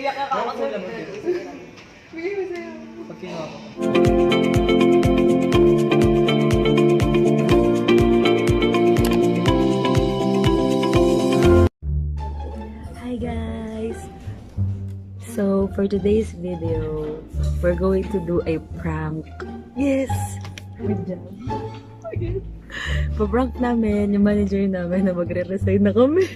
Naiyak ka ako sa Bigay mo sa'yo. Pag kinuha ko. Hi guys! So for today's video, we're going to do a prank. Yes! Good job. Pa-prank namin yung manager namin na magre-resign na kami.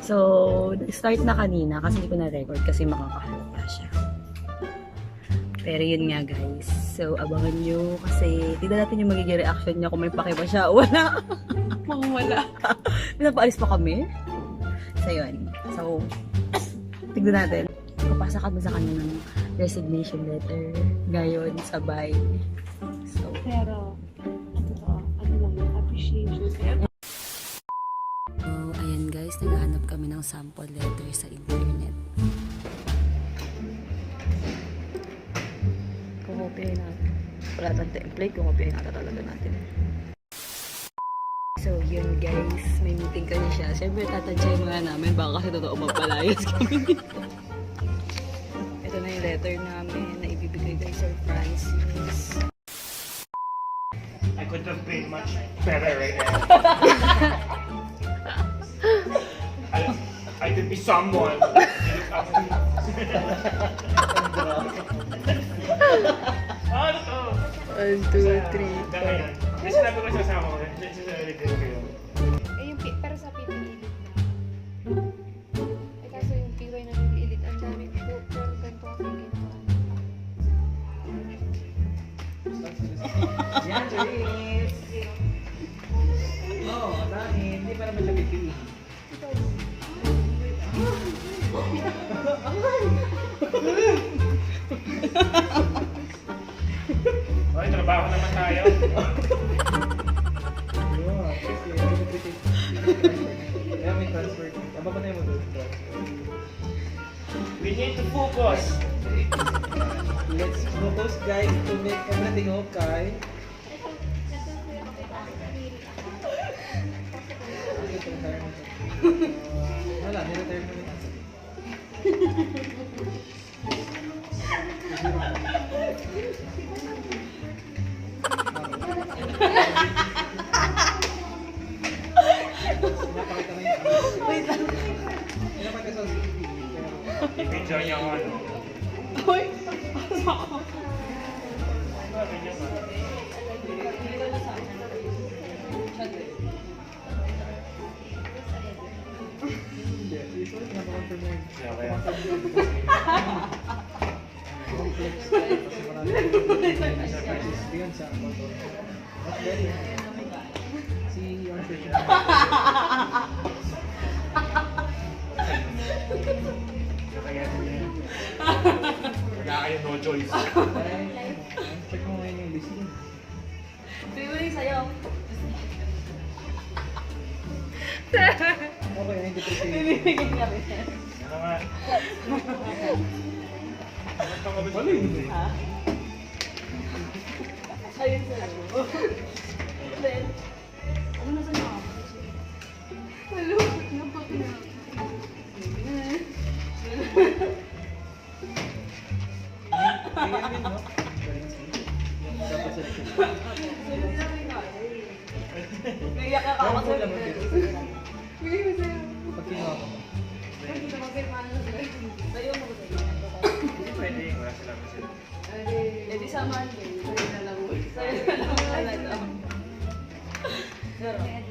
So, start na kanina kasi hindi ko na-record kasi makakahalo siya. Pero yun nga guys. So, abangan nyo kasi tignan natin yung magiging reaction niya kung may pake ba siya. Wala. Mukhang wala. Pinapaalis pa kami. So, yun. So, tignan natin. Papasa kami sa kanya ng resignation letter. Ngayon, sabay. So, Pero, ano lang yung appreciation. so, ayan guys. Naghahanap kami ng sample letter sa internet. Kukopihin natin. Wala tayong template. Kukopihin natin talaga natin. So, yun guys. May meeting kasi siya. Siyempre, tatansyahin muna namin. Baka kasi totoo magpalayas kami dito. Ito na yung letter namin na ibibigay kay Sir Francis. I could have been much better right now. I could be someone. Ano to? 1, 2, 3, Dami yan. Kasi sinabi ko sa kasama ko, sinabi ko yun. Pero sa pipililit na. Kaso yung PY na nag-ilit, ang dami po. Pero ganito kasi ginawa. Yan, Joris! Oo, ang dami. Hindi pa naman siya pipili. Okay, trabaho naman tayo. Yun, kasi kaya may transfer. Aba ba na yung doon? We need to focus. Let's focus guys to make everything okay. Wala, niretire mo rin. Pinapakita na yun. Wait lang. Pinapakita sa CCTV. I-picture niya ako ano. Uy! Hindi, usually pinapakonfirm mo yun. Yeah, kaya. Complex. Kasi marami beyond sa motor. Mas very. Si Arthur siya. Wala kayo no choice. Check mo ngayon yung list. Pinuling sa'yo. Okay, hindi po siya. Bibigyan niya rin. Ano nga? Ano pa kami pala yun? Ha? Ayun sa'yo. Then, ano na sa'yo? Malupit na po na. Kaya din, no? Dapat sa likod. Naiyak ka ako sa Bigay mo sa'yo. Pag kinuha ko. Hindi na mapirmahan na sa'yo. Sa'yo mo ba Hindi pwede. Wala sila kasi. Eh di samahan mo. Sa'yo na lang. Sa'yo na lang talaga. Pero, Ayan.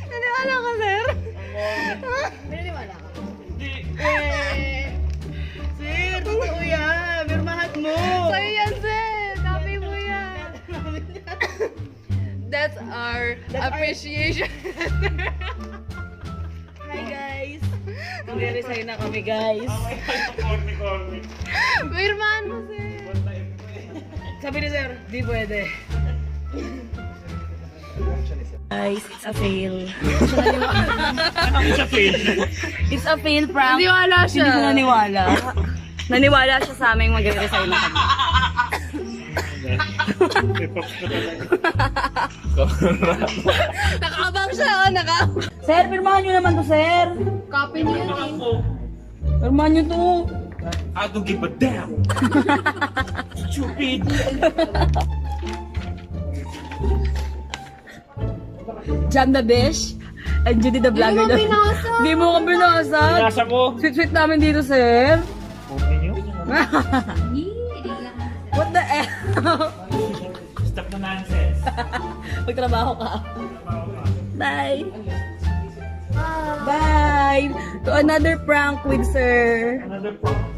naniwala ka, sir? Naniniwala ka? Hindi. Sir, totoo yan. Pirmahan mo. Sa'yo yan, sir! Copy mo yan! That's our appreciation. Hi, guys. Magre-resign na kami, guys. Call me. Pirmahan mo, sir! Sabi ni sir, di pwede. Guys, it's a fail. It's a fail. It's a fail prank. Naniwala siya. Hindi ko naniwala. Naniwala siya sa aming magre-resign na kami. May pops ko talaga. Nakabang siya, oh, Sir, pirmahan nyo naman to, sir. Copy niya yun eh. Pirmahan nyo to. I don't give a damn. Stupid. Jam the Bish and Judy the Vlogger. Hindi mo binasa. Hindi mo ko binasa. Nasa ko. Sweet-sweet namin dito, sir. Okay nyo? What the F? Stop the nonsense. Magtrabaho ka. Bye. Bye. To another prank with sir. Another problem.